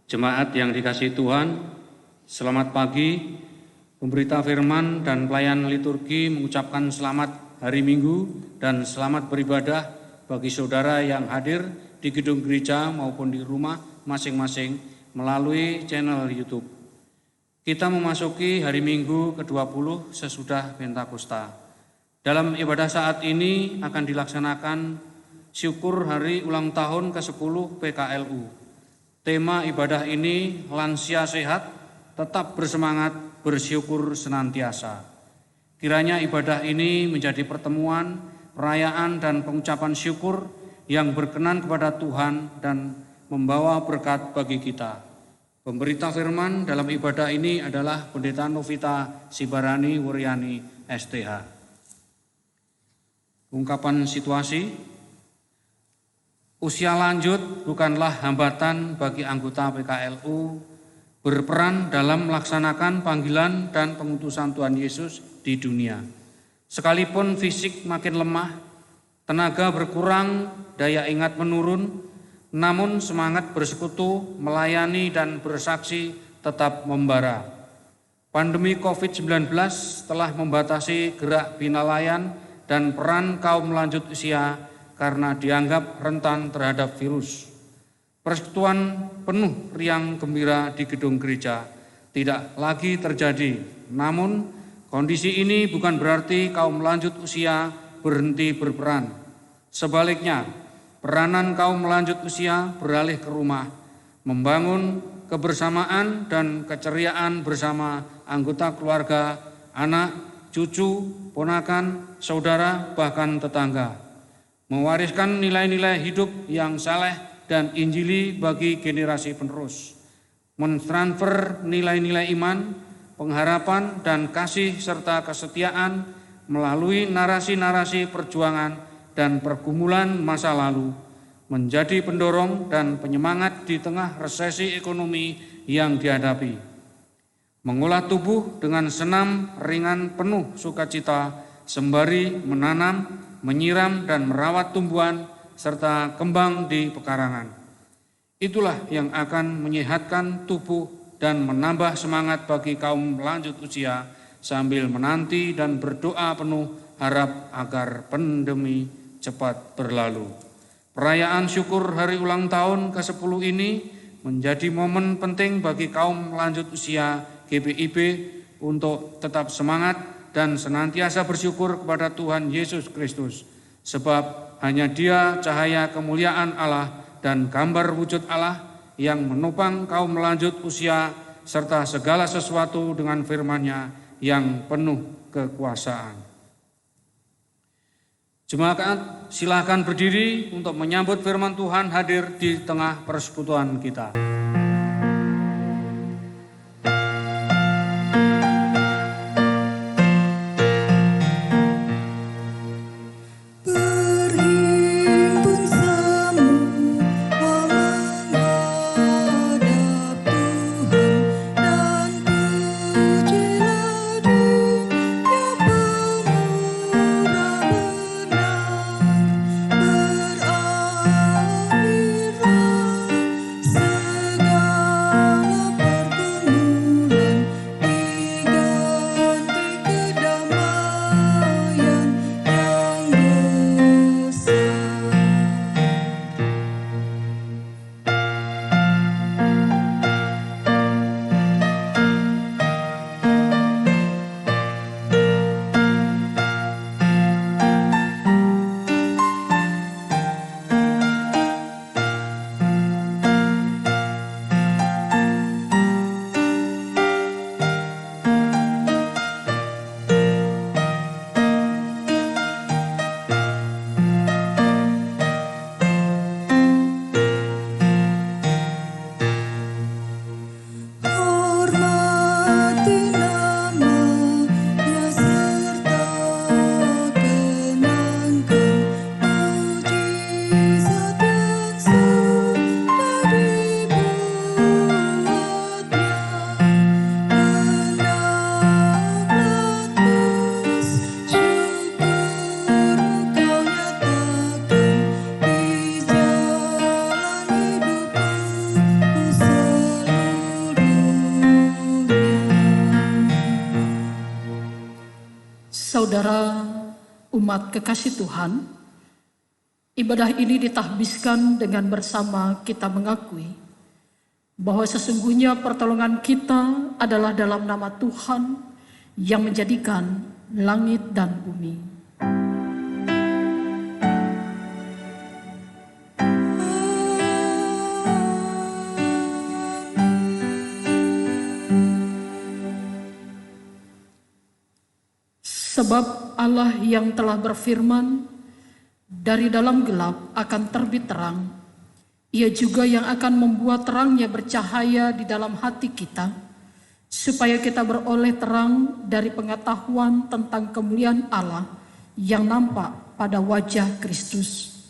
Jemaat yang dikasihi Tuhan, selamat pagi. Pemberita firman dan pelayan liturgi mengucapkan selamat hari Minggu dan selamat beribadah bagi saudara yang hadir di gedung gereja maupun di rumah masing-masing melalui channel YouTube. Kita memasuki hari Minggu ke-20 sesudah Pentakosta. Dalam ibadah saat ini akan dilaksanakan syukur hari ulang tahun ke-10 PKLU. Tema ibadah ini, lansia sehat, tetap bersemangat, bersyukur senantiasa. Kiranya ibadah ini menjadi pertemuan, perayaan dan pengucapan syukur yang berkenan kepada Tuhan dan membawa berkat bagi kita. Pemberita firman dalam ibadah ini adalah Pendeta Novita Sibarani Wuryani STH. Ungkapan situasi. Usia lanjut bukanlah hambatan bagi anggota PKLU berperan dalam melaksanakan panggilan dan pengutusan Tuhan Yesus di dunia. Sekalipun fisik makin lemah, tenaga berkurang, daya ingat menurun, namun semangat bersekutu, melayani dan bersaksi tetap membara. Pandemi COVID-19 telah membatasi gerak binalayan dan peran kaum lanjut usia karena dianggap rentan terhadap virus. Persekutuan penuh riang gembira di gedung gereja tidak lagi terjadi. Namun kondisi ini bukan berarti kaum lanjut usia berhenti berperan. Sebaliknya, peranan kaum lanjut usia beralih ke rumah, membangun kebersamaan dan keceriaan bersama anggota keluarga, anak, cucu, ponakan, saudara, bahkan tetangga. Mewariskan nilai-nilai hidup yang saleh dan injili bagi generasi penerus. Mentransfer nilai-nilai iman, pengharapan dan kasih serta kesetiaan melalui narasi-narasi perjuangan dan pergumulan masa lalu menjadi pendorong dan penyemangat di tengah resesi ekonomi yang dihadapi. Mengolah tubuh dengan senam ringan penuh sukacita sembari menanam, menyiram dan merawat tumbuhan serta kembang di pekarangan. Itulah yang akan menyehatkan tubuh dan menambah semangat bagi kaum lanjut usia sambil menanti dan berdoa penuh harap agar pandemi cepat berlalu. Perayaan syukur hari ulang tahun ke-10 ini menjadi momen penting bagi kaum lanjut usia GPIB untuk tetap semangat dan senantiasa bersyukur kepada Tuhan Yesus Kristus, sebab hanya Dia cahaya kemuliaan Allah dan gambar wujud Allah yang menopang kaum lanjut usia serta segala sesuatu dengan firman-Nya yang penuh kekuasaan. Jemaat, silakan berdiri untuk menyambut firman Tuhan hadir di tengah persekutuan kita. Berakhirlah Saudara umat kekasih Tuhan, ibadah ini ditahbiskan dengan bersama kita mengakui bahwa sesungguhnya pertolongan kita adalah dalam nama Tuhan yang menjadikan langit dan bumi. Sebab Allah yang telah berfirman, dari dalam gelap akan terbit terang, Ia juga yang akan membuat terangnya bercahaya di dalam hati kita, supaya kita beroleh terang dari pengetahuan tentang kemuliaan Allah yang nampak pada wajah Kristus.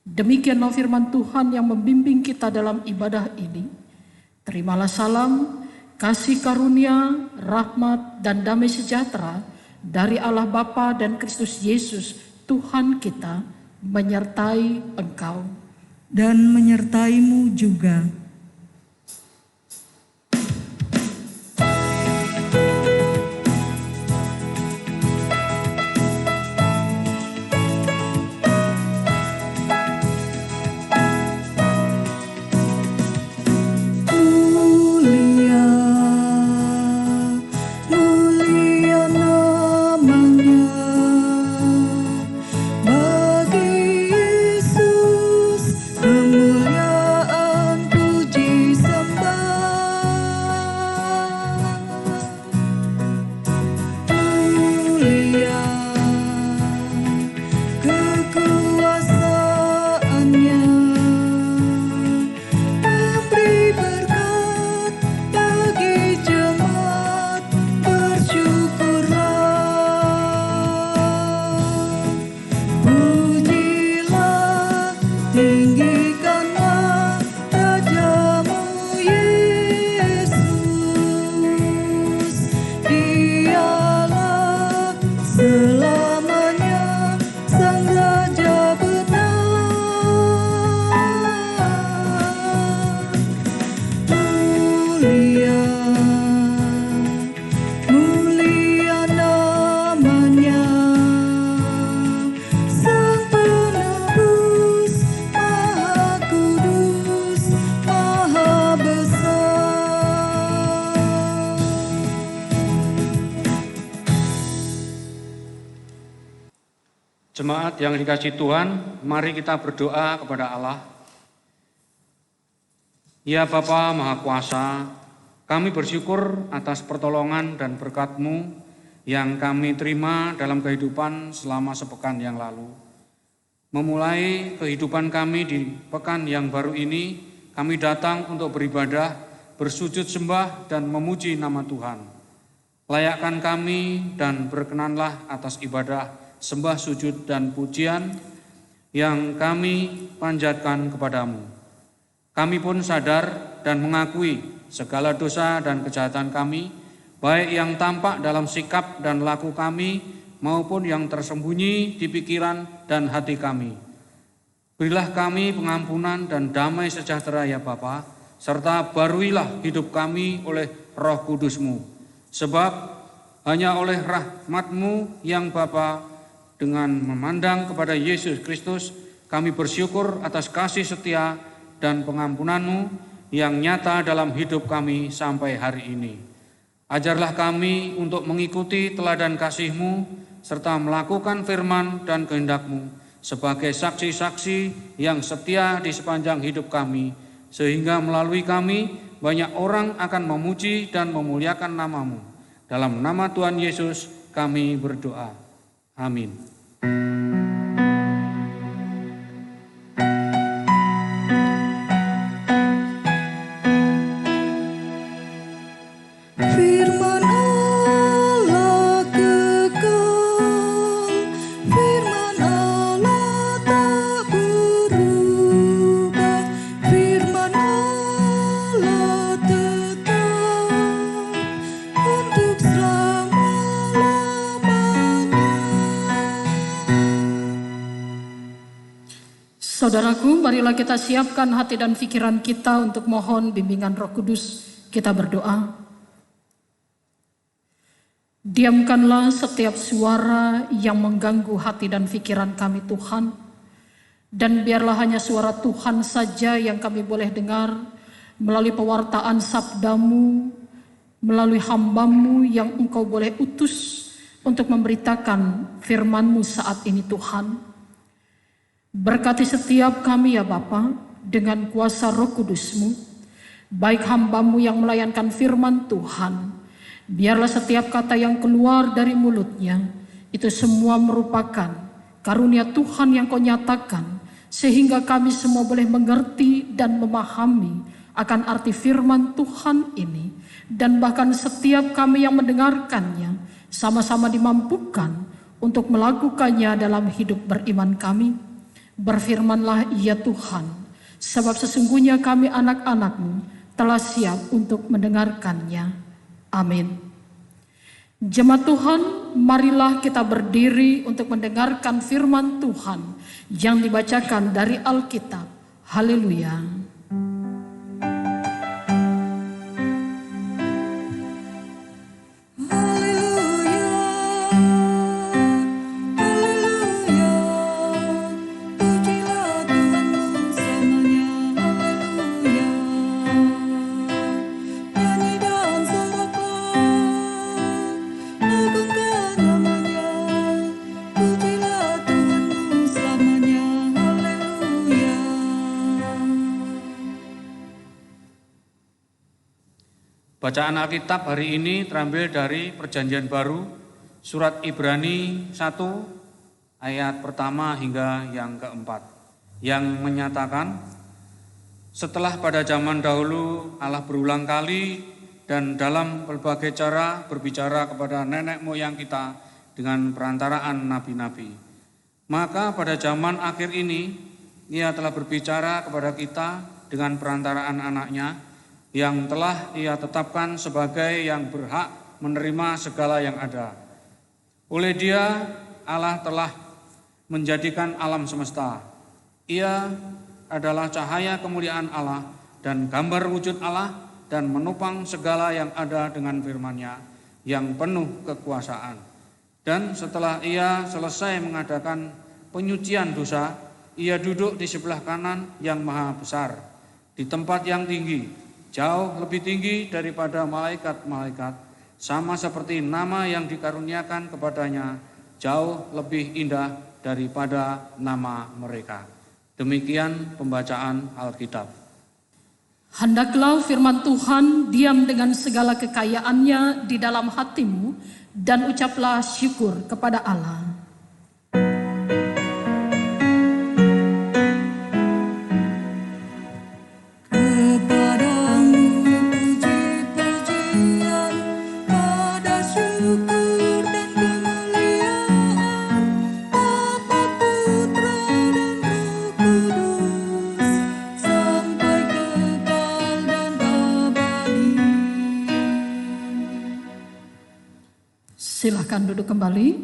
Demikianlah firman Tuhan yang membimbing kita dalam ibadah ini. Terimalah salam, kasih karunia, rahmat, dan damai sejahtera dari Allah Bapa dan Kristus Yesus Tuhan kita menyertai engkau dan menyertaimu juga. Jemaat yang dikasihi Tuhan, mari kita berdoa kepada Allah. Ya Bapa Maha Kuasa, kami bersyukur atas pertolongan dan berkat-Mu yang kami terima dalam kehidupan selama sepekan yang lalu. Memulai kehidupan kami di pekan yang baru ini, kami datang untuk beribadah, bersujud sembah dan memuji nama Tuhan. Layakkan kami dan berkenanlah atas ibadah sembah, sujud, dan pujian yang kami panjatkan kepadamu. Kami pun sadar dan mengakui segala dosa dan kejahatan kami, baik yang tampak dalam sikap dan laku kami, maupun yang tersembunyi di pikiran dan hati kami. Berilah kami pengampunan dan damai sejahtera ya Bapa, serta baruilah hidup kami oleh Roh Kudus-Mu. Sebab hanya oleh rahmat-Mu yang Bapa, dengan memandang kepada Yesus Kristus, kami bersyukur atas kasih setia dan pengampunan-Mu yang nyata dalam hidup kami sampai hari ini. Ajarlah kami untuk mengikuti teladan kasih-Mu, serta melakukan firman dan kehendak-Mu sebagai saksi-saksi yang setia di sepanjang hidup kami, sehingga melalui kami banyak orang akan memuji dan memuliakan nama-Mu. Dalam nama Tuhan Yesus kami berdoa. Amin. Firman Allah kekal, firman Allah tak berubah, firman Allah tetap untuk selama-lamanya. Saudaraku, marilah kita siapkan hati dan pikiran kita untuk mohon bimbingan Roh Kudus. Kita berdoa. Diamkanlah setiap suara yang mengganggu hati dan pikiran kami Tuhan. Dan biarlah hanya suara Tuhan saja yang kami boleh dengar melalui pewartaan sabdamu, melalui hamba-Mu yang Engkau boleh utus untuk memberitakan firman-Mu saat ini Tuhan. Berkati setiap kami ya Bapa dengan kuasa Roh Kudus-Mu, baik hamba-Mu yang melayankan firman Tuhan. Biarlah setiap kata yang keluar dari mulutnya itu semua merupakan karunia Tuhan yang Kau nyatakan, sehingga kami semua boleh mengerti dan memahami akan arti firman Tuhan ini. Dan bahkan setiap kami yang mendengarkannya sama-sama dimampukan untuk melakukannya dalam hidup beriman kami. Berfirmanlah ya Tuhan, sebab sesungguhnya kami anak-anak-Mu telah siap untuk mendengarkannya. Amin. Jemaat Tuhan, marilah kita berdiri untuk mendengarkan firman Tuhan yang dibacakan dari Alkitab. Haleluya. Bacaan Alkitab hari ini terambil dari Perjanjian Baru, surat Ibrani 1, ayat pertama hingga yang keempat, yang menyatakan, setelah pada zaman dahulu Allah berulang kali dan dalam berbagai cara berbicara kepada nenek moyang kita dengan perantaraan nabi-nabi. Maka pada zaman akhir ini Ia telah berbicara kepada kita dengan perantaraan anaknya, yang telah Ia tetapkan sebagai yang berhak menerima segala yang ada. Oleh Dia, Allah telah menjadikan alam semesta. Ia adalah cahaya kemuliaan Allah dan gambar wujud Allah, dan menopang segala yang ada dengan firman-Nya yang penuh kekuasaan. Dan setelah Ia selesai mengadakan penyucian dosa, Ia duduk di sebelah kanan yang maha besar, di tempat yang tinggi, jauh lebih tinggi daripada malaikat-malaikat, sama seperti nama yang dikaruniakan kepadanya jauh lebih indah daripada nama mereka. Demikian pembacaan Alkitab. Hendaklah firman Tuhan diam dengan segala kekayaannya di dalam hatimu, dan ucaplah syukur kepada Allah. Silakan duduk kembali.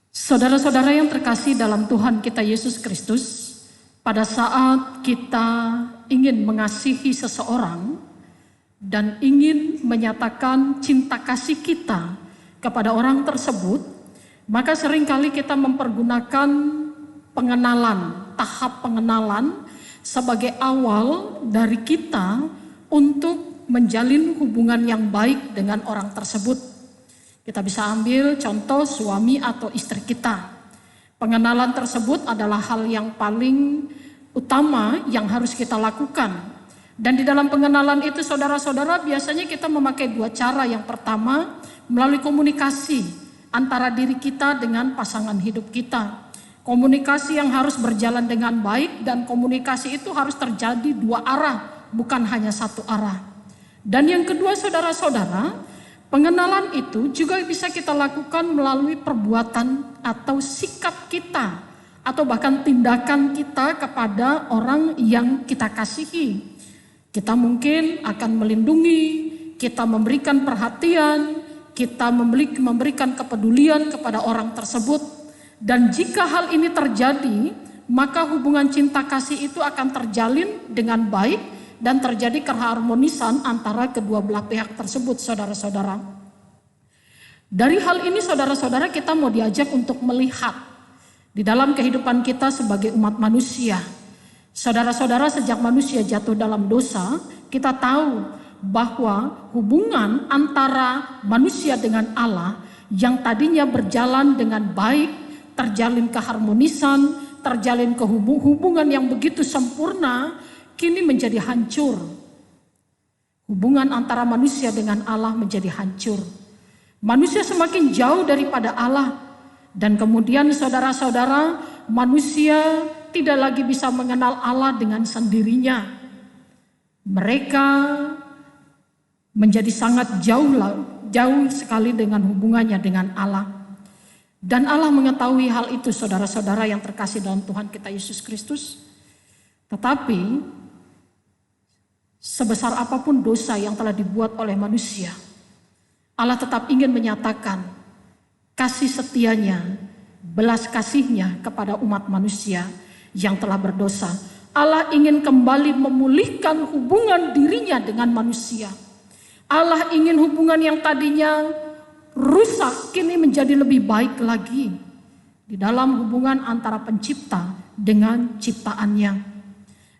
Saudara-saudara yang terkasih dalam Tuhan kita Yesus Kristus, pada saat kita ingin mengasihi seseorang dan ingin menyatakan cinta kasih kita kepada orang tersebut, maka seringkali kita mempergunakan pengenalan, tahap pengenalan sebagai awal dari kita untuk menjalin hubungan yang baik dengan orang tersebut. Kita bisa ambil contoh suami atau istri kita. Pengenalan tersebut adalah hal yang paling utama yang harus kita lakukan. Dan di dalam pengenalan itu saudara-saudara, biasanya kita memakai dua cara. Yang pertama, melalui komunikasi antara diri kita dengan pasangan hidup kita. Komunikasi yang harus berjalan dengan baik, dan komunikasi itu harus terjadi dua arah, bukan hanya satu arah. Dan yang kedua saudara-saudara, pengenalan itu juga bisa kita lakukan melalui perbuatan atau sikap kita, atau bahkan tindakan kita kepada orang yang kita kasihi. Kita mungkin akan melindungi, kita memberikan perhatian, kita memberikan kepedulian kepada orang tersebut. Dan jika hal ini terjadi, maka hubungan cinta kasih itu akan terjalin dengan baik, dan terjadi keharmonisan antara kedua belah pihak tersebut, saudara-saudara. Dari hal ini saudara-saudara, kita mau diajak untuk melihat di dalam kehidupan kita sebagai umat manusia. Saudara-saudara, sejak manusia jatuh dalam dosa, kita tahu bahwa hubungan antara manusia dengan Allah yang tadinya berjalan dengan baik, terjalin keharmonisan, terjalin hubungan yang begitu sempurna, kini menjadi hancur. Hubungan antara manusia dengan Allah menjadi hancur. Manusia semakin jauh daripada Allah. Dan kemudian saudara-saudara, manusia tidak lagi bisa mengenal Allah dengan sendirinya. Mereka menjadi sangat jauh sekali dengan hubungannya dengan Allah. Dan Allah mengetahui hal itu, saudara-saudara yang terkasih dalam Tuhan kita Yesus Kristus. Tetapi sebesar apapun dosa yang telah dibuat oleh manusia, Allah tetap ingin menyatakan kasih setianya, belas kasihnya kepada umat manusia yang telah berdosa. Allah ingin kembali memulihkan hubungan dirinya dengan manusia. Allah ingin hubungan yang tadinya rusak kini menjadi lebih baik lagi di dalam hubungan antara pencipta dengan ciptaannya.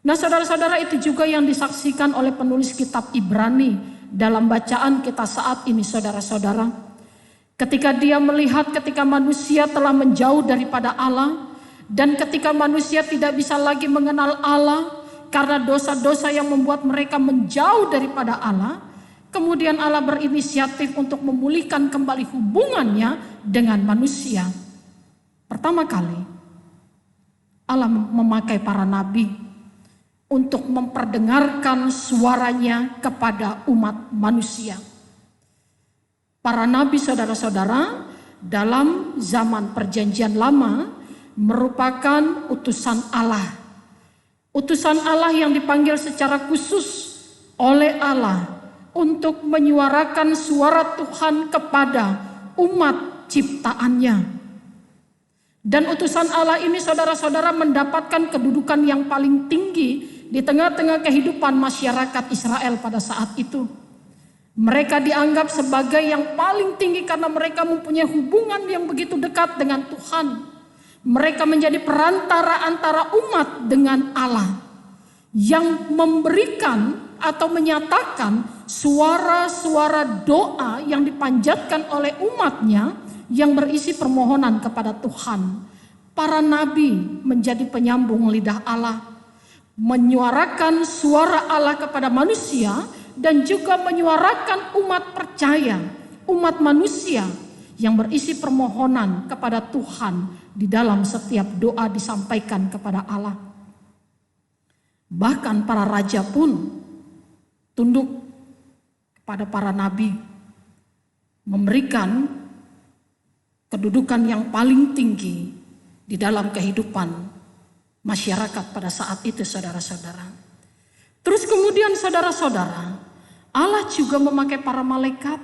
Nah, saudara-saudara, itu juga yang disaksikan oleh penulis kitab Ibrani dalam bacaan kita saat ini, saudara-saudara. Ketika dia melihat ketika manusia telah menjauh daripada Allah, dan ketika manusia tidak bisa lagi mengenal Allah karena dosa-dosa yang membuat mereka menjauh daripada Allah, kemudian Allah berinisiatif untuk memulihkan kembali hubungannya dengan manusia. Pertama kali, Allah memakai para nabi untuk memperdengarkan suaranya kepada umat manusia. Para nabi, saudara-saudara, dalam zaman perjanjian lama merupakan utusan Allah. Utusan Allah yang dipanggil secara khusus oleh Allah untuk menyuarakan suara Tuhan kepada umat ciptaannya. Dan utusan Allah ini, saudara-saudara, mendapatkan kedudukan yang paling tinggi di tengah-tengah kehidupan masyarakat Israel pada saat itu. Mereka dianggap sebagai yang paling tinggi karena mereka mempunyai hubungan yang begitu dekat dengan Tuhan. Mereka menjadi perantara antara umat dengan Allah, yang memberikan atau menyatakan suara-suara doa yang dipanjatkan oleh umatnya yang berisi permohonan kepada Tuhan. Para nabi menjadi penyambung lidah Allah, menyuarakan suara Allah kepada manusia dan juga menyuarakan umat percaya, umat manusia yang berisi permohonan kepada Tuhan di dalam setiap doa disampaikan kepada Allah. Bahkan para raja pun tunduk kepada para nabi, memberikan kedudukan yang paling tinggi di dalam kehidupan masyarakat pada saat itu, saudara-saudara. Terus kemudian, saudara-saudara, Allah juga memakai para malaikat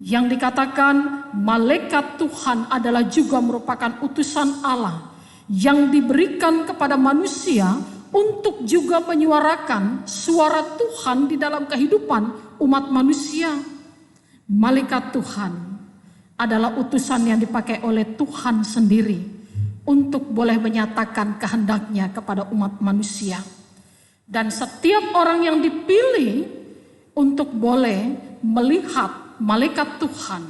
yang dikatakan malaikat Tuhan adalah juga merupakan utusan Allah yang diberikan kepada manusia untuk juga menyuarakan suara Tuhan di dalam kehidupan umat manusia. Malaikat Tuhan adalah utusan yang dipakai oleh Tuhan sendiri untuk boleh menyatakan kehendaknya kepada umat manusia. Dan setiap orang yang dipilih untuk boleh melihat malaikat Tuhan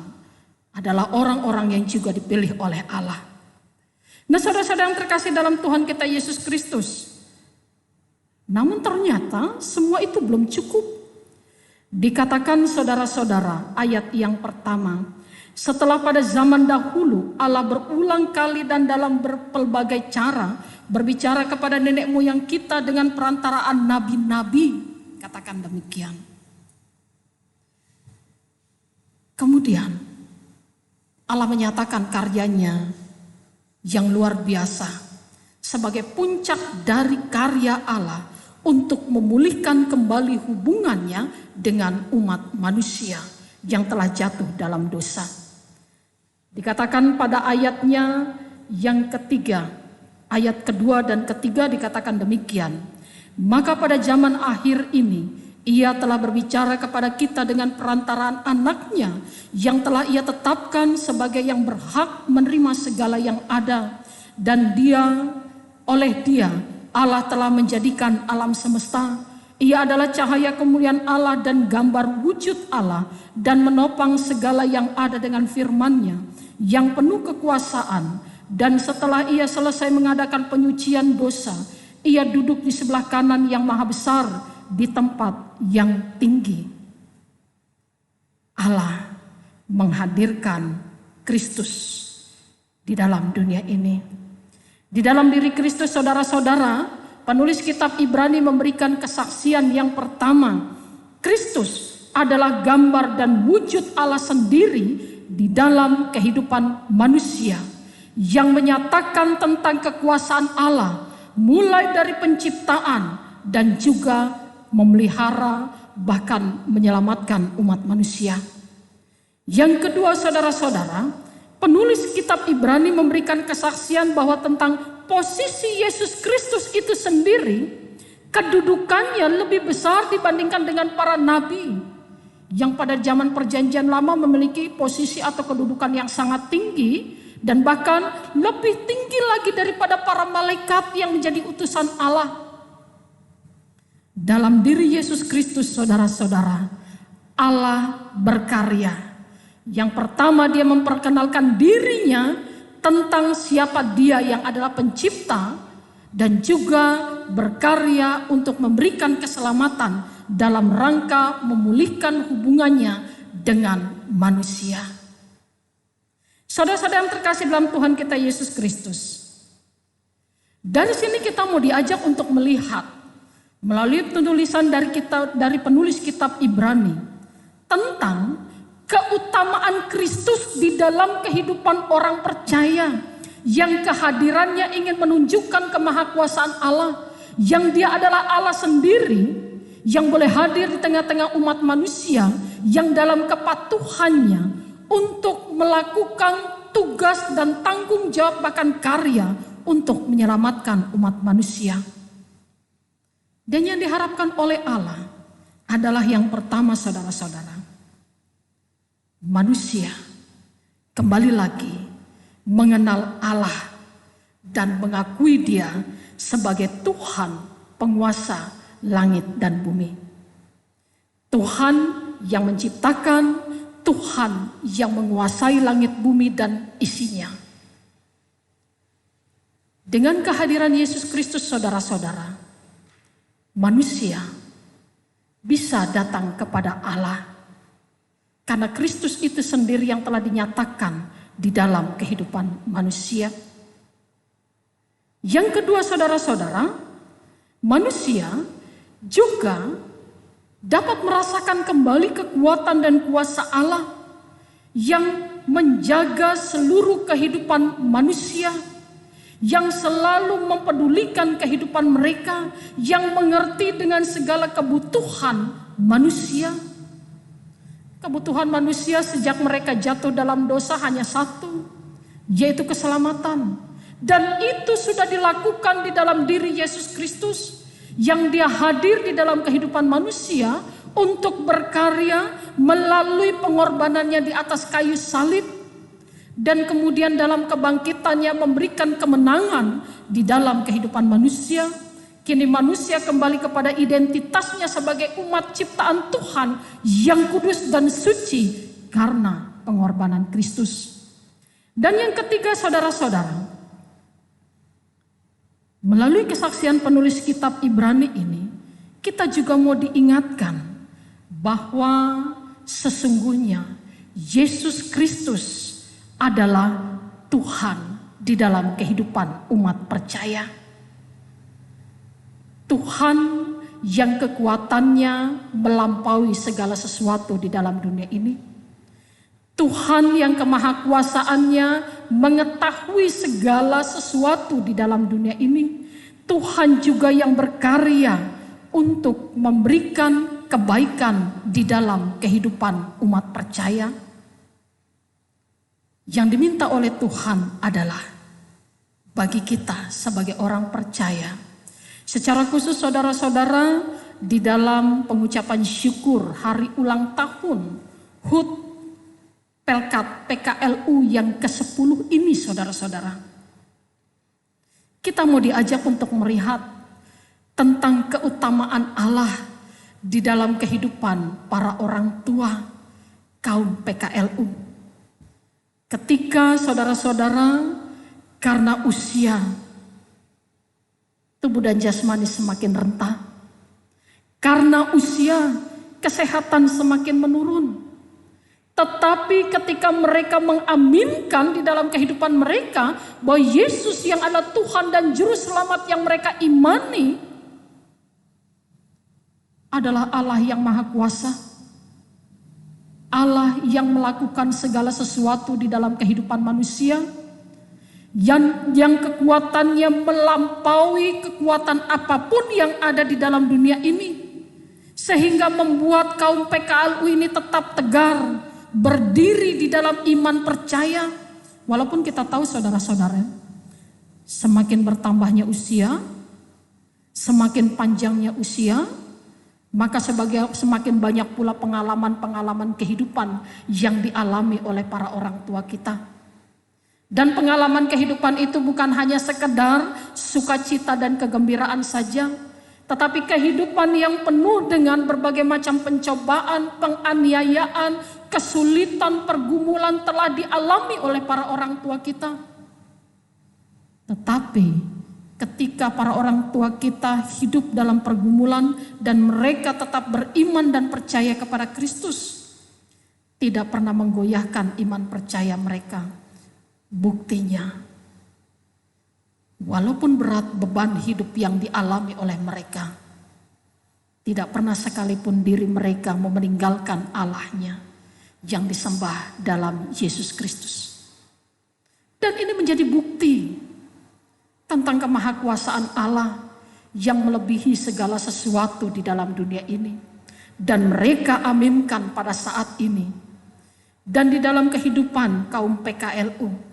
adalah orang-orang yang juga dipilih oleh Allah. Nah, saudara-saudara yang terkasih dalam Tuhan kita Yesus Kristus, namun ternyata semua itu belum cukup. Dikatakan, saudara-saudara, ayat yang pertama, setelah pada zaman dahulu Allah berulang kali dan dalam berbagai cara berbicara kepada nenek moyang kita dengan perantaraan nabi-nabi. Katakan demikian. Kemudian Allah menyatakan karyanya yang luar biasa sebagai puncak dari karya Allah untuk memulihkan kembali hubungannya dengan umat manusia yang telah jatuh dalam dosa. Dikatakan pada ayatnya yang ketiga, ayat kedua dan ketiga dikatakan demikian. Maka pada zaman akhir ini, Ia telah berbicara kepada kita dengan perantaraan anaknya yang telah Ia tetapkan sebagai yang berhak menerima segala yang ada. Dan oleh Dia, Allah telah menjadikan alam semesta. Ia adalah cahaya kemuliaan Allah dan gambar wujud Allah dan menopang segala yang ada dengan firman-Nya yang penuh kekuasaan. Dan setelah Ia selesai mengadakan penyucian dosa, Ia duduk di sebelah kanan yang maha besar di tempat yang tinggi. Allah menghadirkan Kristus di dalam dunia ini. Di dalam diri Kristus, saudara-saudara, penulis kitab Ibrani memberikan kesaksian yang pertama. Kristus adalah gambar dan wujud Allah sendiri di dalam kehidupan manusia, yang menyatakan tentang kekuasaan Allah mulai dari penciptaan dan juga memelihara bahkan menyelamatkan umat manusia. Yang kedua, saudara-saudara, penulis kitab Ibrani memberikan kesaksian bahwa tentang posisi Yesus Kristus itu sendiri, kedudukannya lebih besar dibandingkan dengan para nabi yang pada zaman perjanjian lama memiliki posisi atau kedudukan yang sangat tinggi dan bahkan lebih tinggi lagi daripada para malaikat yang menjadi utusan Allah. Dalam diri Yesus Kristus, saudara-saudara, Allah berkarya. Yang pertama, Dia memperkenalkan dirinya tentang siapa Dia yang adalah pencipta, dan juga berkarya untuk memberikan keselamatan dalam rangka memulihkan hubungannya dengan manusia. Saudara-saudara yang terkasih dalam Tuhan kita Yesus Kristus, dari sini kita mau diajak untuk melihat melalui penulisan dari penulis kitab Ibrani tentang keutamaan Kristus di dalam kehidupan orang percaya, yang kehadirannya ingin menunjukkan kemahakuasaan Allah, yang Dia adalah Allah sendiri yang boleh hadir di tengah-tengah umat manusia yang dalam kepatuhannya untuk melakukan tugas dan tanggung jawab bahkan karya untuk menyelamatkan umat manusia. Dan yang diharapkan oleh Allah adalah yang pertama, saudara-saudara, manusia kembali lagi mengenal Allah dan mengakui Dia sebagai Tuhan penguasa langit dan bumi. Tuhan yang menciptakan, Tuhan yang menguasai langit bumi dan isinya. Dengan kehadiran Yesus Kristus, saudara-saudara, manusia bisa datang kepada Allah karena Kristus itu sendiri yang telah dinyatakan di dalam kehidupan manusia. Yang kedua, saudara-saudara, manusia juga dapat merasakan kembali kekuatan dan kuasa Allah yang menjaga seluruh kehidupan manusia, yang selalu mempedulikan kehidupan mereka, yang mengerti dengan segala kebutuhan manusia. Kebutuhan manusia sejak mereka jatuh dalam dosa hanya satu, yaitu keselamatan. Dan itu sudah dilakukan di dalam diri Yesus Kristus, yang Dia hadir di dalam kehidupan manusia untuk berkarya melalui pengorbanannya di atas kayu salib, dan kemudian dalam kebangkitannya memberikan kemenangan di dalam kehidupan manusia. Kini manusia kembali kepada identitasnya sebagai umat ciptaan Tuhan yang kudus dan suci karena pengorbanan Kristus. Dan yang ketiga, saudara-saudara, melalui kesaksian penulis kitab Ibrani ini, kita juga mau diingatkan bahwa sesungguhnya Yesus Kristus adalah Tuhan di dalam kehidupan umat percaya. Tuhan yang kekuatannya melampaui segala sesuatu di dalam dunia ini. Tuhan yang kemahakuasaannya mengetahui segala sesuatu di dalam dunia ini. Tuhan juga yang berkarya untuk memberikan kebaikan di dalam kehidupan umat percaya. Yang diminta oleh Tuhan adalah bagi kita sebagai orang percaya, Secara khusus saudara-saudara, di dalam pengucapan syukur hari ulang tahun HUT Pelkat PKLU yang ke-10 ini saudara-saudara, kita mau diajak untuk melihat tentang keutamaan Allah di dalam kehidupan para orang tua kaum PKLU. Ketika saudara-saudara karena usia tubuh dan jasmani semakin renta, karena usia kesehatan semakin menurun. Tetapi ketika mereka mengaminkan di dalam kehidupan mereka bahwa Yesus yang adalah Tuhan dan Juru Selamat yang mereka imani adalah Allah yang Maha Kuasa, Allah yang melakukan segala sesuatu di dalam kehidupan manusia, yang kekuatannya melampaui kekuatan apapun yang ada di dalam dunia ini, sehingga membuat kaum PKLU ini tetap tegar, berdiri di dalam iman percaya. Walaupun kita tahu saudara-saudara, semakin bertambahnya usia, semakin panjangnya usia, maka semakin banyak pula pengalaman-pengalaman kehidupan yang dialami oleh para orang tua kita. Dan pengalaman kehidupan itu bukan hanya sekedar sukacita dan kegembiraan saja, tetapi kehidupan yang penuh dengan berbagai macam pencobaan, penganiayaan, kesulitan, pergumulan telah dialami oleh para orang tua kita. Tetapi ketika para orang tua kita hidup dalam pergumulan dan mereka tetap beriman dan percaya kepada Kristus, tidak pernah menggoyahkan iman percaya mereka. Buktinya, walaupun berat beban hidup yang dialami oleh mereka, tidak pernah sekalipun diri mereka mau meninggalkan Allahnya yang disembah dalam Yesus Kristus. Dan ini menjadi bukti tentang kemahakuasaan Allah yang melebihi segala sesuatu di dalam dunia ini. Dan mereka aminkan pada saat ini. Dan di dalam kehidupan kaum PKLU,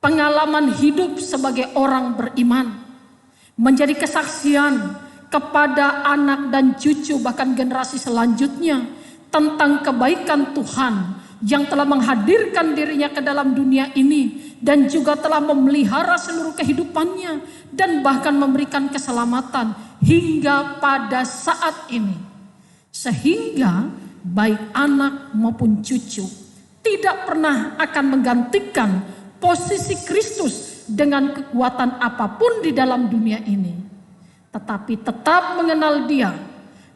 pengalaman hidup sebagai orang beriman menjadi kesaksian kepada anak dan cucu bahkan generasi selanjutnya tentang kebaikan Tuhan yang telah menghadirkan dirinya ke dalam dunia ini dan juga telah memelihara seluruh kehidupannya dan bahkan memberikan keselamatan hingga pada saat ini. Sehingga baik anak maupun cucu tidak pernah akan menggantikan posisi Kristus dengan kekuatan apapun di dalam dunia ini, tetapi tetap mengenal Dia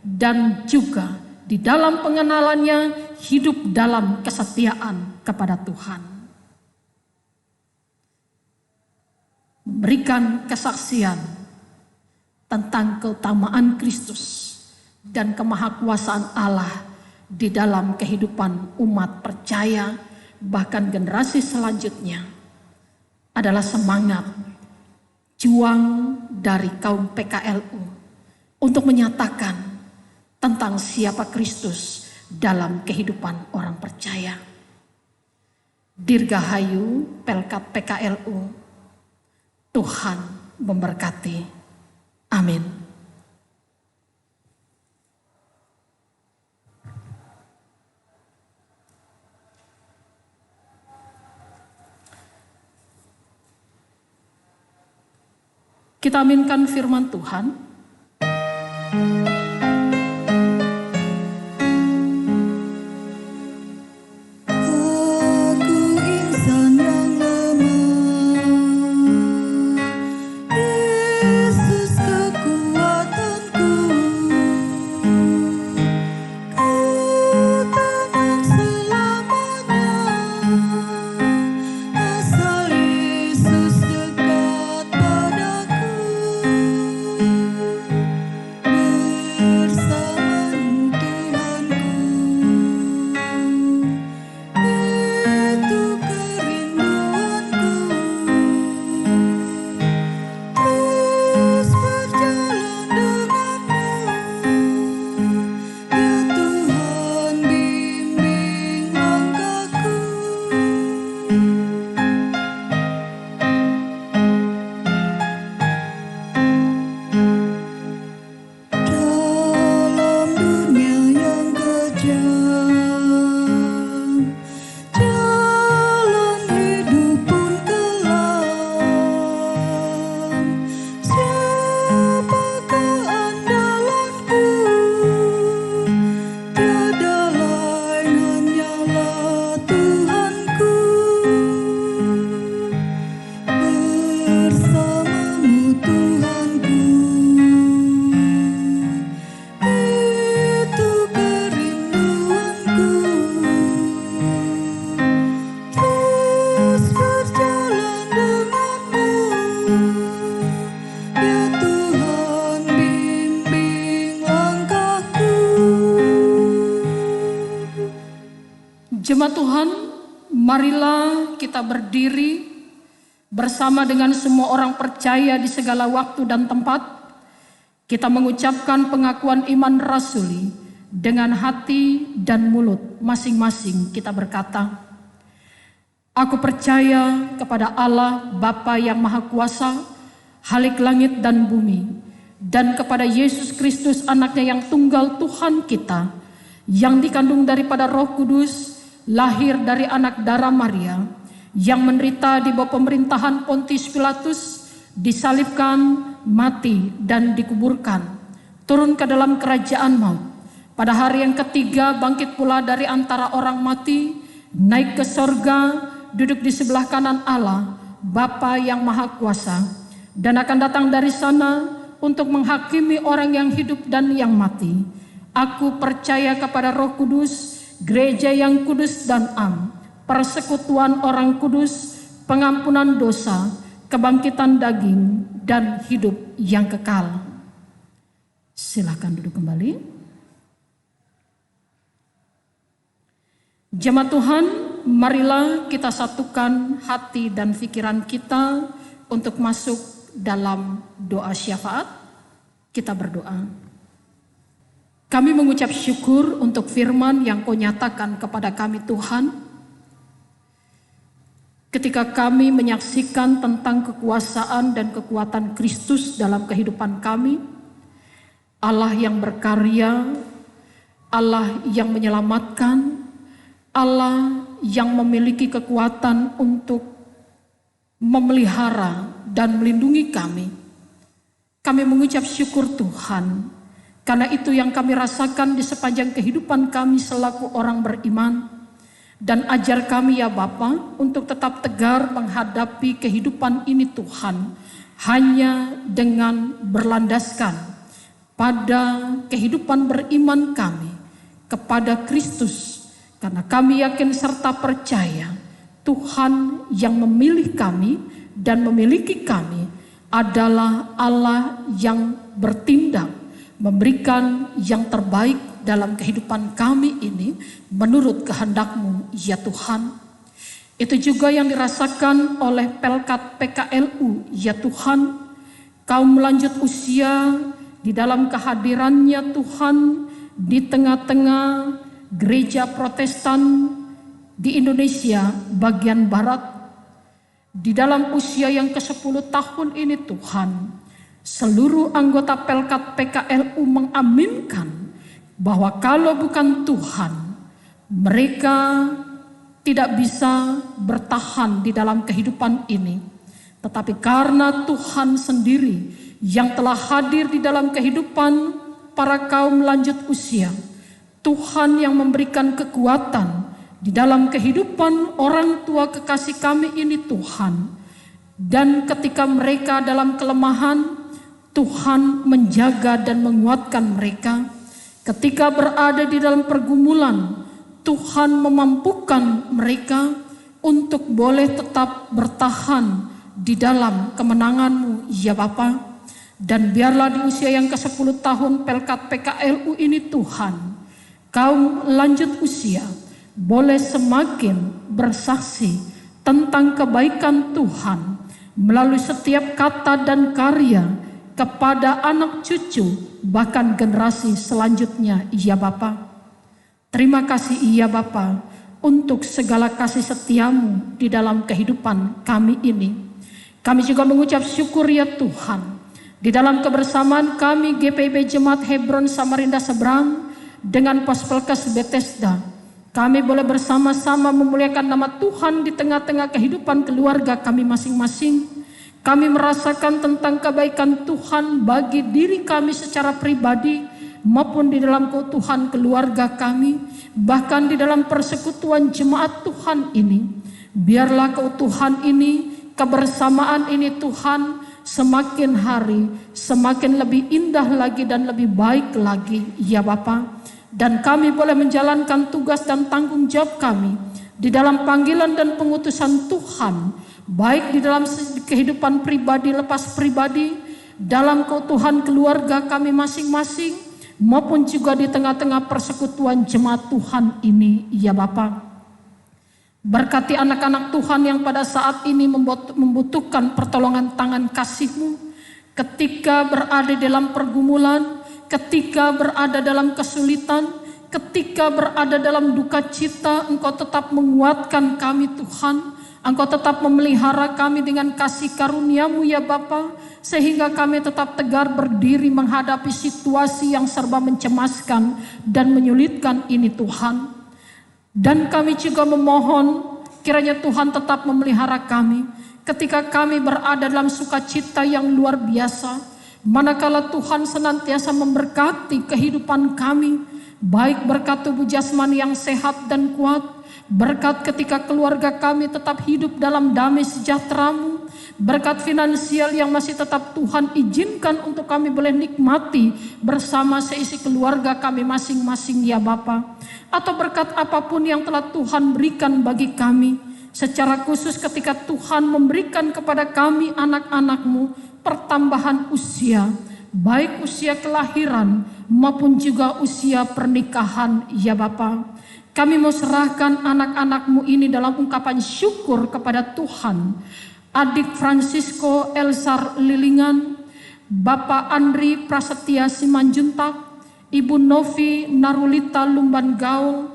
dan juga di dalam pengenalannya hidup dalam kesetiaan kepada Tuhan. Memberikan kesaksian tentang keutamaan Kristus dan kemahakuasaan Allah di dalam kehidupan umat percaya bahkan generasi selanjutnya adalah semangat juang dari kaum PKLU untuk menyatakan tentang siapa Kristus dalam kehidupan orang percaya. Dirgahayu Pelkat PKLU, Tuhan memberkati. Amin. Kita aminkan firman Tuhan. Aku insan yang lemah, Yesus kekuatanku, Kau tenang selamanya, asal Yesus dekat padaku. bersamamu Tuhanku. Itu kerinduanku, terus berjalan denganmu. Ya Tuhan, bimbing langkahku. Jemaat Tuhan, marilah kita berdiri bersama dengan semua orang percaya di segala waktu dan tempat. Kita mengucapkan pengakuan iman rasuli dengan hati dan mulut masing-masing. Kita berkata, aku percaya kepada Allah Bapa yang Maha Kuasa, Khalik langit dan bumi, dan kepada Yesus Kristus anaknya yang tunggal Tuhan kita, yang dikandung daripada Roh Kudus, lahir dari anak darah Maria, yang menderita di bawah pemerintahan Pontius Pilatus, disalibkan, mati dan dikuburkan, turun ke dalam kerajaan maut. Pada hari yang ketiga bangkit pula dari antara orang mati, naik ke sorga, duduk di sebelah kanan Allah, Bapa yang Maha Kuasa, dan akan datang dari sana untuk menghakimi orang yang hidup dan yang mati. Aku percaya kepada Roh Kudus, gereja yang kudus dan am, persekutuan orang kudus, pengampunan dosa, kebangkitan daging, dan hidup yang kekal. Silakan duduk kembali. Jemaat Tuhan, marilah kita satukan hati dan pikiran kita untuk masuk dalam doa syafaat. Kita berdoa. Kami mengucap syukur untuk firman yang Kau nyatakan kepada kami Tuhan. Ketika kami menyaksikan tentang kekuasaan dan kekuatan Kristus dalam kehidupan kami, Allah yang berkarya, Allah yang menyelamatkan, Allah yang memiliki kekuatan untuk memelihara dan melindungi kami. Kami mengucap syukur Tuhan, karena itu yang kami rasakan di sepanjang kehidupan kami selaku orang beriman. Dan ajar kami ya Bapa untuk tetap tegar menghadapi kehidupan ini Tuhan, hanya dengan berlandaskan pada kehidupan beriman kami kepada Kristus. Karena kami yakin serta percaya Tuhan yang memilih kami dan memiliki kami adalah Allah yang bertindak, memberikan yang terbaik dalam kehidupan kami ini menurut kehendak-Mu ya Tuhan. Itu juga yang dirasakan oleh Pelkat PKLU ya Tuhan. Kaum lanjut usia di dalam kehadirannya Tuhan di tengah-tengah gereja Protestan di Indonesia bagian Barat. Di dalam usia yang ke-10 tahun ini Tuhan, seluruh anggota Pelkat PKLU mengaminkan bahwa kalau bukan Tuhan, mereka tidak bisa bertahan di dalam kehidupan ini. Tetapi karena Tuhan sendiri yang telah hadir di dalam kehidupan para kaum lanjut usia, Tuhan yang memberikan kekuatan di dalam kehidupan orang tua kekasih kami ini Tuhan. Dan ketika mereka dalam kelemahan, Tuhan menjaga dan menguatkan mereka. Ketika berada di dalam pergumulan, Tuhan memampukan mereka untuk boleh tetap bertahan di dalam kemenangan-Mu ya Bapa. Dan biarlah di usia yang ke-10 tahun Pelkat PKLU ini Tuhan, kaum lanjut usia boleh semakin bersaksi tentang kebaikan Tuhan melalui setiap kata dan karya kepada anak cucu, bahkan generasi selanjutnya ya Bapa. Terima kasih ya Bapa untuk segala kasih setia-Mu di dalam kehidupan kami ini. Kami juga mengucap syukur ya Tuhan, di dalam kebersamaan kami GPIB Jemaat Hebron Samarinda Seberang dengan Pospelkes Bethesda, kami boleh bersama-sama memuliakan nama Tuhan di tengah-tengah kehidupan keluarga kami masing-masing. Kami merasakan tentang kebaikan Tuhan bagi diri kami secara pribadi maupun di dalam keutuhan keluarga kami, bahkan di dalam persekutuan jemaat Tuhan ini. Biarlah keutuhan ini kebersamaan ini Tuhan semakin hari semakin lebih indah lagi dan lebih baik lagi ya Bapa. Dan kami boleh menjalankan tugas dan tanggung jawab kami di dalam panggilan dan pengutusan Tuhan, baik di dalam kehidupan pribadi lepas pribadi, dalam keutuhan keluarga kami masing-masing, maupun juga di tengah-tengah persekutuan jemaat Tuhan ini ya Bapa. Berkati anak-anak Tuhan yang pada saat ini membutuhkan pertolongan tangan kasih-Mu, ketika berada dalam pergumulan, ketika berada dalam kesulitan, ketika berada dalam duka cita, Engkau tetap menguatkan kami Tuhan. Engkau tetap memelihara kami dengan kasih karunia-Mu ya Bapa, sehingga kami tetap tegar berdiri menghadapi situasi yang serba mencemaskan dan menyulitkan ini Tuhan. Dan kami juga memohon kiranya Tuhan tetap memelihara kami ketika kami berada dalam sukacita yang luar biasa. Manakala Tuhan senantiasa memberkati kehidupan kami, baik berkat tubuh jasmani yang sehat dan kuat, berkat ketika keluarga kami tetap hidup dalam damai sejahtera-Mu, berkat finansial yang masih tetap Tuhan izinkan untuk kami boleh nikmati bersama seisi keluarga kami masing-masing ya Bapa. Atau berkat apapun yang telah Tuhan berikan bagi kami, secara khusus ketika Tuhan memberikan kepada kami anak-anak-Mu pertambahan usia, baik usia kelahiran maupun juga usia pernikahan ya Bapa. Kami mau serahkan anak-anak-Mu ini dalam ungkapan syukur kepada Tuhan. Adik Francisco Elsar Lilingan, Bapak Andri Prasetya Simanjuntak, Ibu Novi Narulita Lumban Gaul,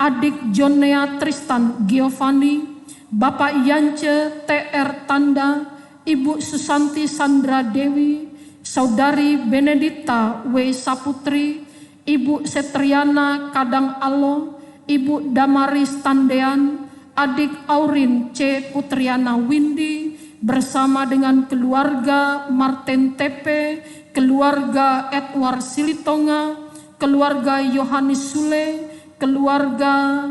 Adik Jonea Tristan Giovanni, Bapak Yance TR Tanda, Ibu Susanti Sandra Dewi, Saudari Benedita W. Saputri, Ibu Setriana Kadang Alo, Ibu Damaris Tandean, Adik Aurin C. Putriana Windy, bersama dengan keluarga Martin Tepe, keluarga Edward Silitonga, keluarga Yohanes Sule, keluarga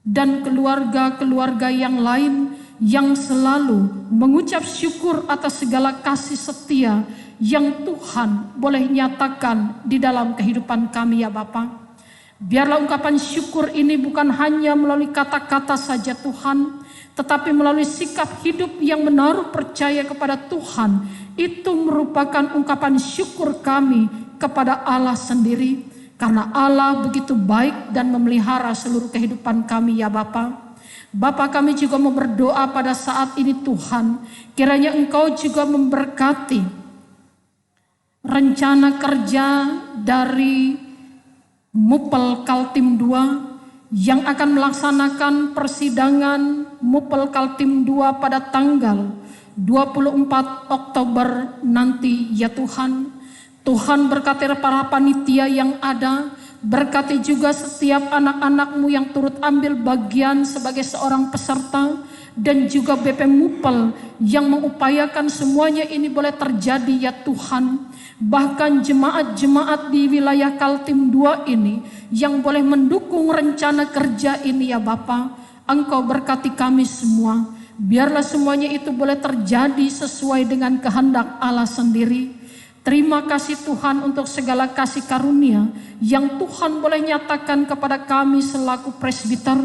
dan keluarga-keluarga yang lain yang selalu mengucap syukur atas segala kasih setia yang Tuhan boleh nyatakan di dalam kehidupan kami ya Bapa. Biarlah ungkapan syukur ini bukan hanya melalui kata-kata saja Tuhan, tetapi melalui sikap hidup yang menaruh percaya kepada Tuhan. Itu merupakan ungkapan syukur kami kepada Allah sendiri, karena Allah begitu baik dan memelihara seluruh kehidupan kami ya Bapa. Bapa, kami juga mau berdoa pada saat ini Tuhan, kiranya Engkau juga memberkati rencana kerja dari Mupel Kaltim 2 yang akan melaksanakan persidangan Mupel Kaltim 2 pada tanggal 24 Oktober nanti ya Tuhan. Tuhan berkati para panitia yang ada, berkati juga setiap anak-anak-Mu yang turut ambil bagian sebagai seorang peserta, dan juga BP Mupel yang mengupayakan semuanya ini boleh terjadi ya Tuhan. Bahkan jemaat-jemaat di wilayah Kaltim 2 ini yang boleh mendukung rencana kerja ini ya Bapa, Engkau berkati kami semua. Biarlah semuanya itu boleh terjadi sesuai dengan kehendak Allah sendiri. Terima kasih Tuhan untuk segala kasih karunia yang Tuhan boleh nyatakan kepada kami selaku presbiter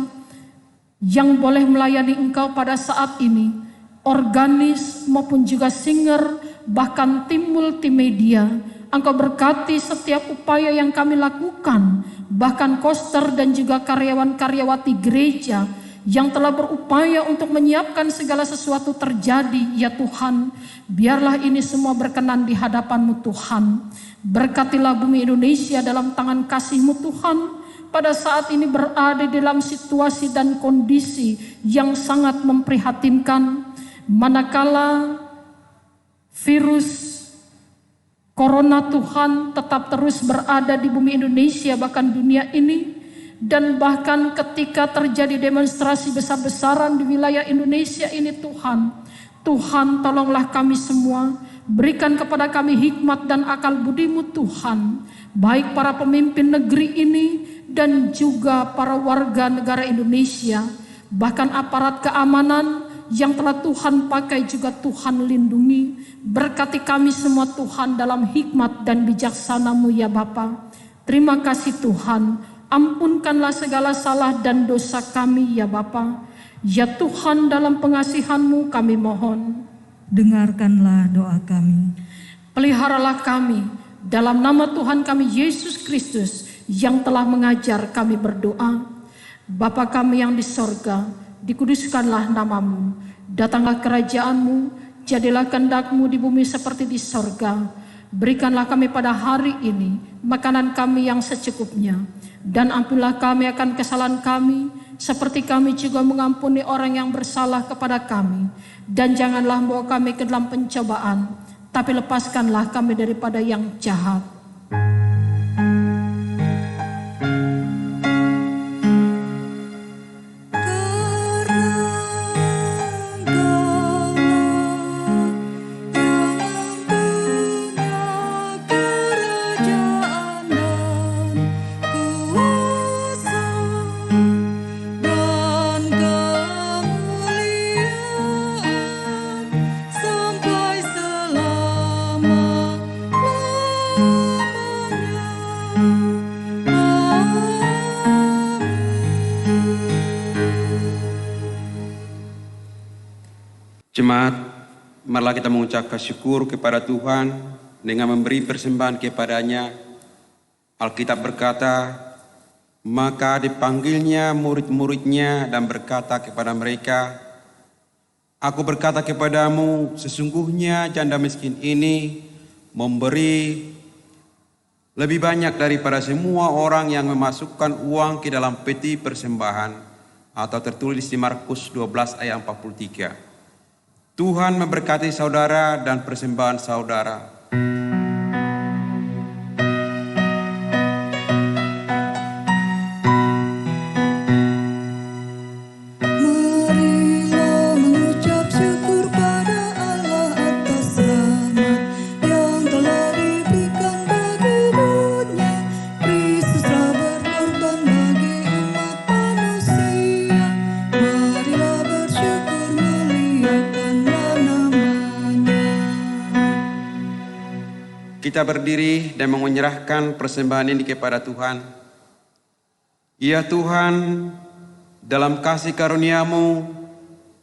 yang boleh melayani Engkau pada saat ini, organis maupun juga singer, bahkan tim multimedia. Engkau berkati setiap upaya yang kami lakukan, bahkan koster dan juga karyawan-karyawati gereja yang telah berupaya untuk menyiapkan segala sesuatu terjadi ya Tuhan. Biarlah ini semua berkenan di hadapan-Mu Tuhan. Berkatilah bumi Indonesia dalam tangan kasih-Mu Tuhan, pada saat ini berada dalam situasi dan kondisi yang sangat memprihatinkan, manakala virus corona Tuhan tetap terus berada di bumi Indonesia bahkan dunia ini. Dan bahkan ketika terjadi demonstrasi besar-besaran di wilayah Indonesia ini Tuhan tolonglah kami semua, berikan kepada kami hikmat dan akal budi-Mu Tuhan, baik para pemimpin negeri ini dan juga para warga negara Indonesia, bahkan aparat keamanan yang telah Tuhan pakai juga Tuhan lindungi. Berkati kami semua Tuhan dalam hikmat dan bijaksana-Mu ya Bapa. Terima kasih Tuhan, ampunkanlah segala salah dan dosa kami ya Bapa. Ya Tuhan, dalam pengasihan-Mu kami mohon. Dengarkanlah doa kami. Peliharalah kami dalam nama Tuhan kami Yesus Kristus yang telah mengajar kami berdoa. Bapa kami yang di sorga, dikuduskanlah nama-Mu, datanglah kerajaan-Mu, jadilah kehendak-Mu di bumi seperti di sorga. Berikanlah kami pada hari ini makanan kami yang secukupnya, dan ampunilah kami akan kesalahan kami, seperti kami juga mengampuni orang yang bersalah kepada kami. Dan janganlah membawa kami ke dalam pencobaan, tapi lepaskanlah kami daripada yang jahat. Jemaat, marilah kita mengucapkan syukur kepada Tuhan dengan memberi persembahan kepada-Nya. Alkitab berkata, maka dipanggilnya murid-muridnya dan berkata kepada mereka, Aku berkata kepadamu, sesungguhnya janda miskin ini memberi lebih banyak daripada semua orang yang memasukkan uang ke dalam peti persembahan, atau tertulis di Markus 12 ayat 43. Tuhan memberkati saudara dan persembahan saudara. Marilah mengucap syukur pada Allah atas rahmat yang telah diberikan bagi dunia. Kristus telah berkorban bagi umat manusia. Marilah bersyukur, muliakanlah nama-Nya. Kita berdiri dan menyerahkan persembahan ini kepada Tuhan. Ya Tuhan, dalam kasih karunia-Mu,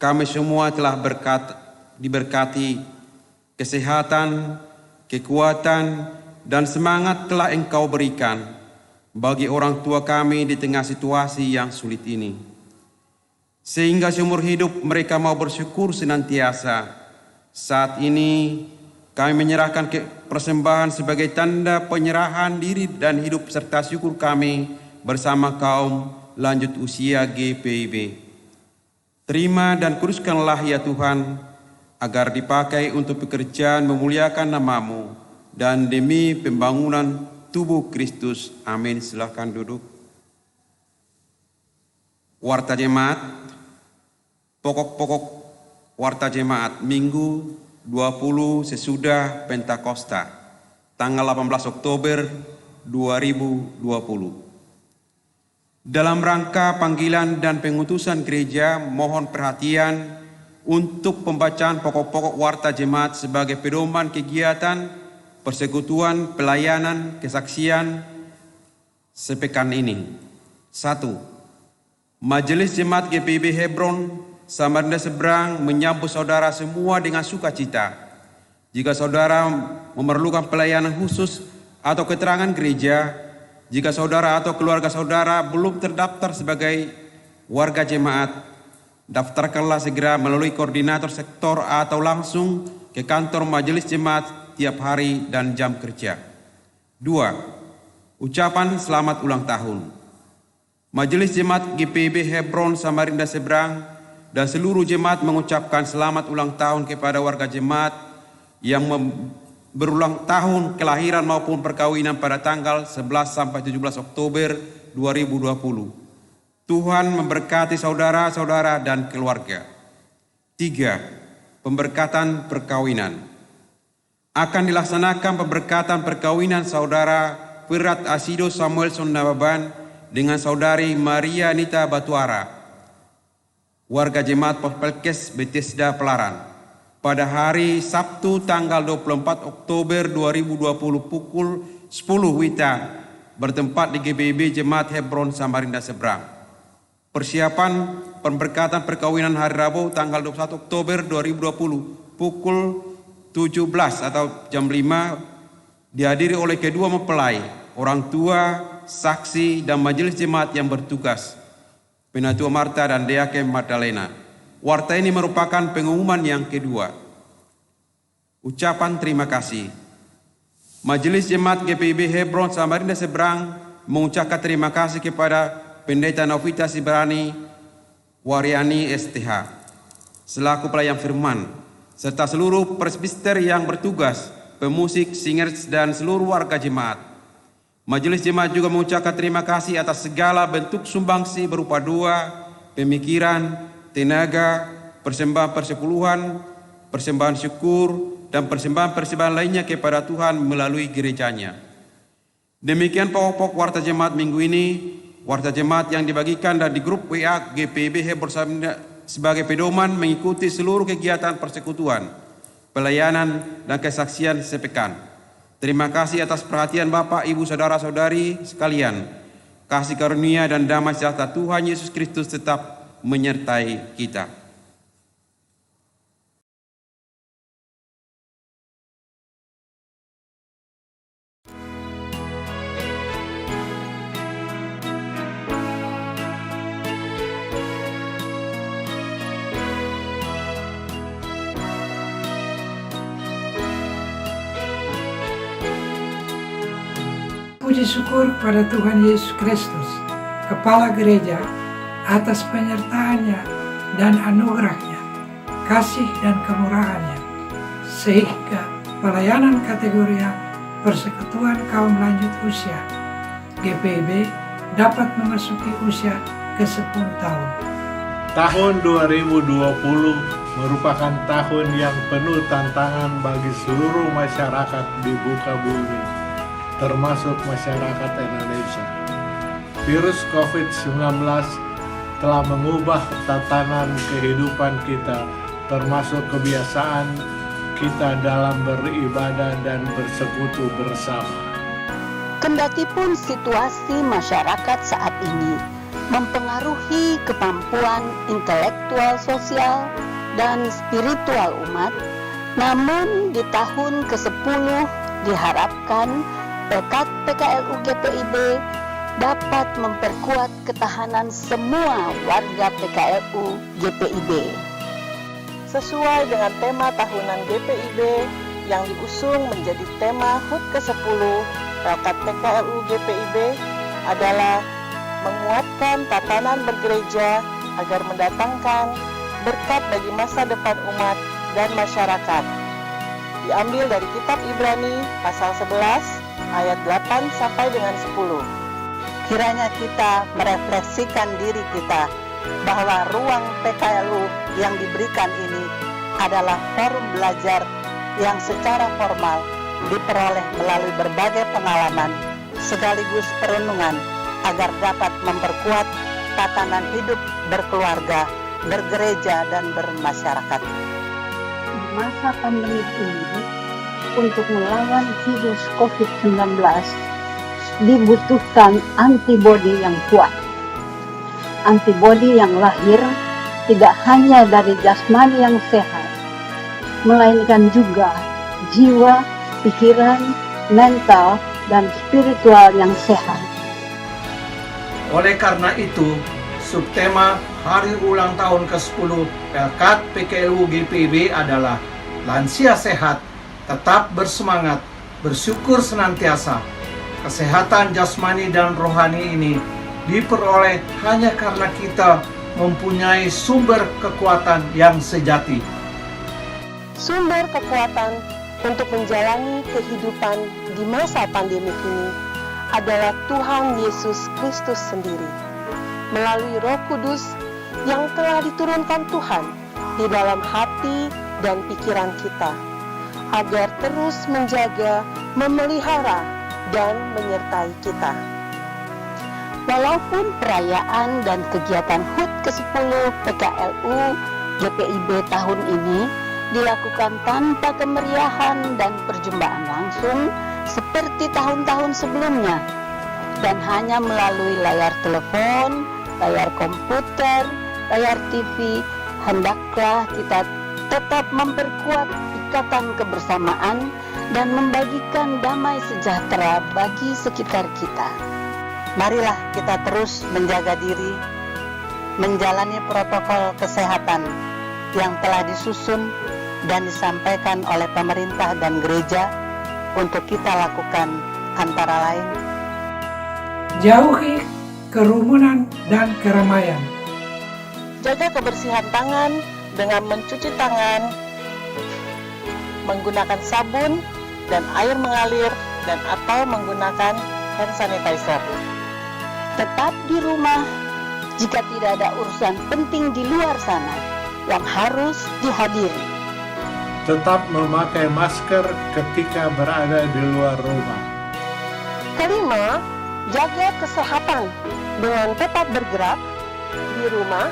kami semua telah diberkati kesehatan, kekuatan, dan semangat telah Engkau berikan bagi orang tua kami di tengah situasi yang sulit ini. Sehingga seumur hidup mereka mau bersyukur senantiasa. Saat ini kami menyerahkan persembahan sebagai tanda penyerahan diri dan hidup serta syukur kami bersama kaum lanjut usia GPIB. Terima dan kuduskanlah ya Tuhan, agar dipakai untuk pekerjaan memuliakan nama-Mu dan demi pembangunan tubuh Kristus. Amin. Silakan duduk. Warta Jemaat, pokok-pokok Warta Jemaat Minggu 20 sesudah Pentakosta, tanggal 18 Oktober 2020. Dalam rangka panggilan dan pengutusan gereja, mohon perhatian untuk pembacaan pokok-pokok Warta Jemaat sebagai pedoman kegiatan, persekutuan, pelayanan, kesaksian sepekan ini. 1. Majelis Jemaat GPIB Hebron Samarinda Seberang menyambut saudara semua dengan sukacita. Jika saudara memerlukan pelayanan khusus atau keterangan gereja, jika saudara atau keluarga saudara belum terdaftar sebagai warga jemaat, daftarkanlah segera melalui koordinator sektor atau langsung ke kantor majelis jemaat tiap hari dan jam kerja. 2. Ucapan selamat ulang tahun. Majelis Jemaat GPIB Hebron Samarinda Seberang dan seluruh jemaat mengucapkan selamat ulang tahun kepada warga jemaat yang berulang tahun kelahiran maupun perkawinan pada tanggal 11 sampai 17 Oktober 2020. Tuhan memberkati saudara-saudara dan keluarga. 3. Pemberkatan perkawinan. Akan dilaksanakan pemberkatan perkawinan saudara Pirat Asido Samuelson Nababan dengan saudari Maria Nita Batuara. warga jemaat Polpelkes Bethesda Pelaran, pada hari Sabtu tanggal 24 Oktober 2020 pukul 10 WITA bertempat di GPIB Jemaat Hebron Samarinda Seberang. Persiapan pemberkatan perkawinan hari Rabu tanggal 21 Oktober 2020 pukul 17 atau jam 5 dihadiri oleh kedua mempelai, orang tua, saksi, dan majelis jemaat yang bertugas, Penatua Marta dan Deake Magdalena. Warta ini merupakan pengumuman yang kedua. Ucapan terima kasih. Majelis Jemaat GPIB Hebron Samarinda Seberang mengucapkan terima kasih kepada Pendeta Novita Sibrani Waryani STH selaku pelayan firman, serta seluruh presbiter yang bertugas, pemusik, singers, dan seluruh warga jemaat. Majelis jemaat juga mengucapkan terima kasih atas segala bentuk sumbangsi berupa doa, pemikiran, tenaga, persembahan persepuluhan, persembahan syukur, dan persembahan-persembahan lainnya kepada Tuhan melalui gerejanya. Demikian pokok warta jemaat minggu ini. Warta jemaat yang dibagikan dan di grup WA GPIB Hebron Samarinda sebagai pedoman mengikuti seluruh kegiatan persekutuan, pelayanan, dan kesaksian sepekan. Terima kasih atas perhatian Bapak, Ibu, Saudara-saudari sekalian. Kasih karunia dan damai sejahtera Tuhan Yesus Kristus tetap menyertai kita. Puji syukur pada Tuhan Yesus Kristus, Kepala Gereja, atas penyertaannya dan anugerahnya, kasih dan kemurahannya, sehingga pelayanan kategori persekutuan kaum lanjut usia GPIB dapat memasuki usia ke-10 tahun. Tahun 2020 merupakan tahun yang penuh tantangan bagi seluruh masyarakat di muka bumi, termasuk masyarakat Indonesia. Virus COVID-19 telah mengubah tatanan kehidupan kita, termasuk kebiasaan kita dalam beribadah dan bersekutu bersama. Kendatipun situasi masyarakat saat ini mempengaruhi kemampuan intelektual, sosial, dan spiritual umat, namun di tahun ke-10 diharapkan Pekat PKLU GPIB dapat memperkuat ketahanan semua warga PKLU GPIB. Sesuai dengan tema tahunan GPIB yang diusung menjadi tema HUT ke-10, Pekat PKLU GPIB adalah menguatkan tatanan bergereja agar mendatangkan berkat bagi masa depan umat dan masyarakat. Diambil dari kitab Ibrani pasal 11 ayat 8 sampai dengan 10. Kiranya kita merefleksikan diri kita bahwa ruang PKLU yang diberikan ini adalah forum belajar yang secara formal diperoleh melalui berbagai pengalaman sekaligus perenungan agar dapat memperkuat tatanan hidup berkeluarga, bergereja, dan bermasyarakat. Masa pandemi ini, untuk melawan virus COVID-19 dibutuhkan antibodi yang kuat. Antibodi yang lahir tidak hanya dari jasmani yang sehat, melainkan juga jiwa, pikiran, mental, dan spiritual yang sehat. Oleh karena itu, subtema hari ulang tahun ke-10 Pekat PKLU GPIB adalah lansia sehat, tetap bersemangat, bersyukur senantiasa. Kesehatan jasmani dan rohani ini diperoleh hanya karena kita mempunyai sumber kekuatan yang sejati. Sumber kekuatan untuk menjalani kehidupan di masa pandemi ini adalah Tuhan Yesus Kristus sendiri, melalui Roh Kudus yang telah diturunkan Tuhan di dalam hati dan pikiran kita, agar terus menjaga, memelihara, dan menyertai kita. Walaupun perayaan dan kegiatan HUT ke-10 PKLU GPIB tahun ini dilakukan tanpa kemeriahan dan perjumpaan langsung seperti tahun-tahun sebelumnya, dan hanya melalui layar telepon, layar komputer, layar TV, hendaklah kita tetap memperkuat ikatan kebersamaan dan membagikan damai sejahtera bagi sekitar kita. Marilah kita terus menjaga diri, menjalani protokol kesehatan yang telah disusun dan disampaikan oleh pemerintah dan gereja untuk kita lakukan, antara lain: jauhi kerumunan dan keramaian, jaga kebersihan tangan dengan mencuci tangan, menggunakan sabun dan air mengalir, dan atau menggunakan hand sanitizer. Tetap di rumah jika tidak ada urusan penting di luar sana yang harus dihadiri. Tetap memakai masker ketika berada di luar rumah. Kelima, jaga kesehatan dengan tetap bergerak di rumah,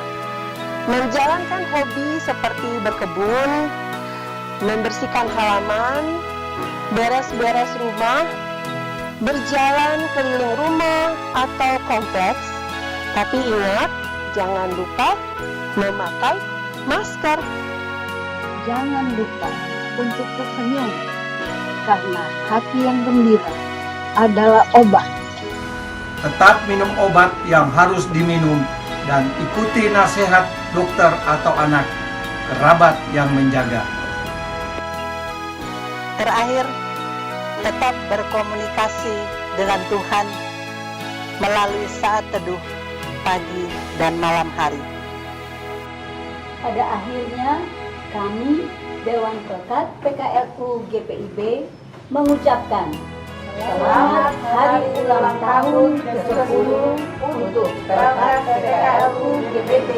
menjalankan hobi seperti berkebun, membersihkan halaman, beres-beres rumah, berjalan keliling rumah atau kompleks. Tapi ingat, jangan lupa memakai masker. Jangan lupa untuk tersenyum, karena hati yang gembira adalah obat. Tetap minum obat yang harus diminum dan ikuti nasihat dokter atau anak kerabat yang menjaga. Terakhir, tetap berkomunikasi dengan Tuhan melalui saat teduh pagi dan malam hari. Pada akhirnya, kami, Dewan Perekat PKLU GPIB, mengucapkan selamat hari ulang tahun ke-10 untuk Perekat PKLU GPIB.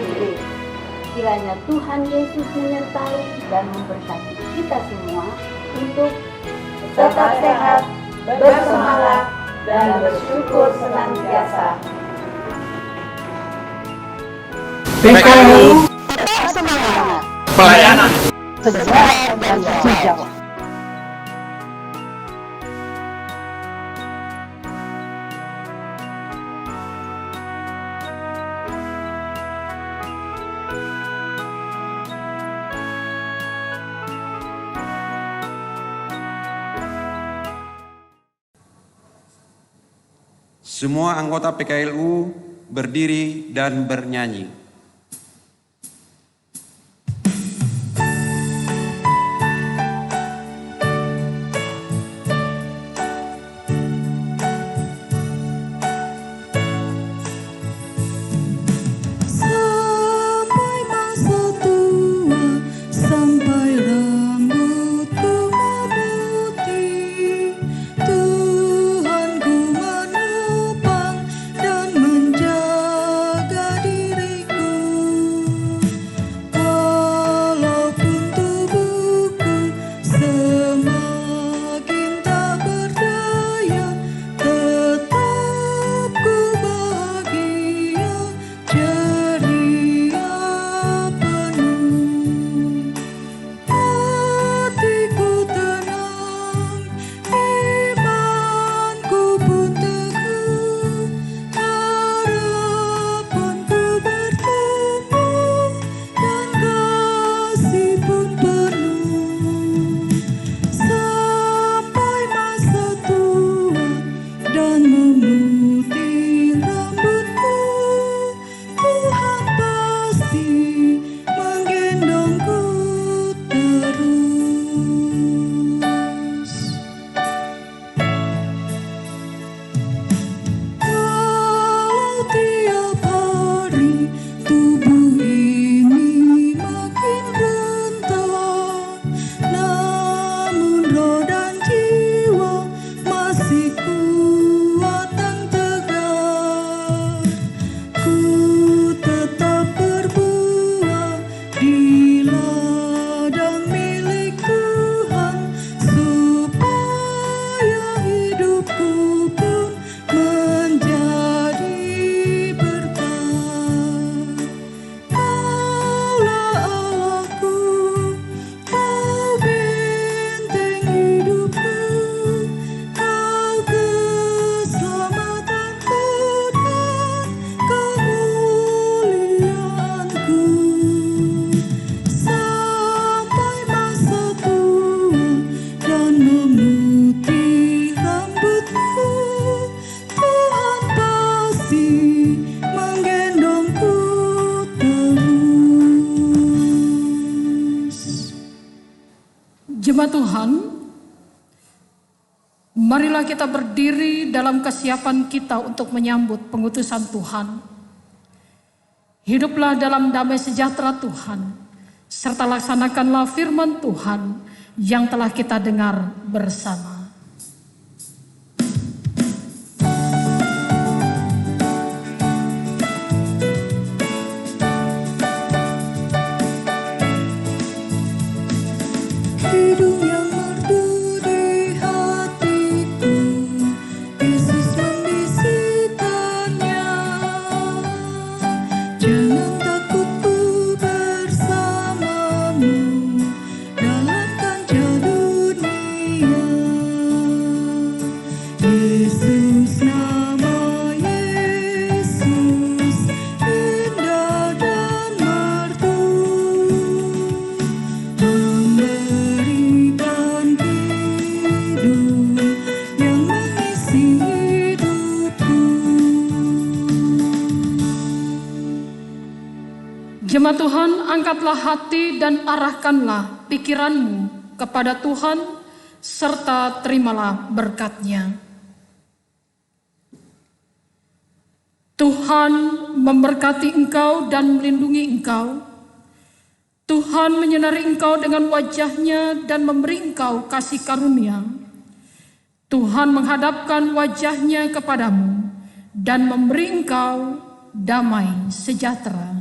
Kiranya Tuhan Yesus menyertai dan memberkati kita semua untuk tetap sehat, bersemangat, dan bersyukur senantiasa. PKLU Tetap semangat, Pelayanan. Sejarah dan hijau. Semua anggota PKLU berdiri dan bernyanyi. Sampai masa tua, sampai rambutku memutih, Tuhanku menopang dan menjaga diriku. Jemaat Tuhan, marilah kita berdiri dalam kesiapan kita untuk menyambut pengutusan Tuhan. Hiduplah dalam damai sejahtera Tuhan, serta laksanakanlah firman Tuhan yang telah kita dengar bersama. Hidup yang merdu di hatiku, Yesus membisikkannya. Jangan takut, ku bersamamu dalam kancah dunia. Yesus, nama Yesus, indah dan merdu, memberikan hidup yang mengisi hidupku. Jemaat Tuhan, angkatlah hati dan arahkanlah pikiranmu kepada Tuhan, serta terimalah berkat-Nya. Tuhan memberkati engkau dan melindungi engkau. Tuhan menyinari engkau dengan wajah-Nya dan memberi engkau kasih karunia. Tuhan menghadapkan wajah-Nya kepadamu dan memberi engkau damai sejahtera.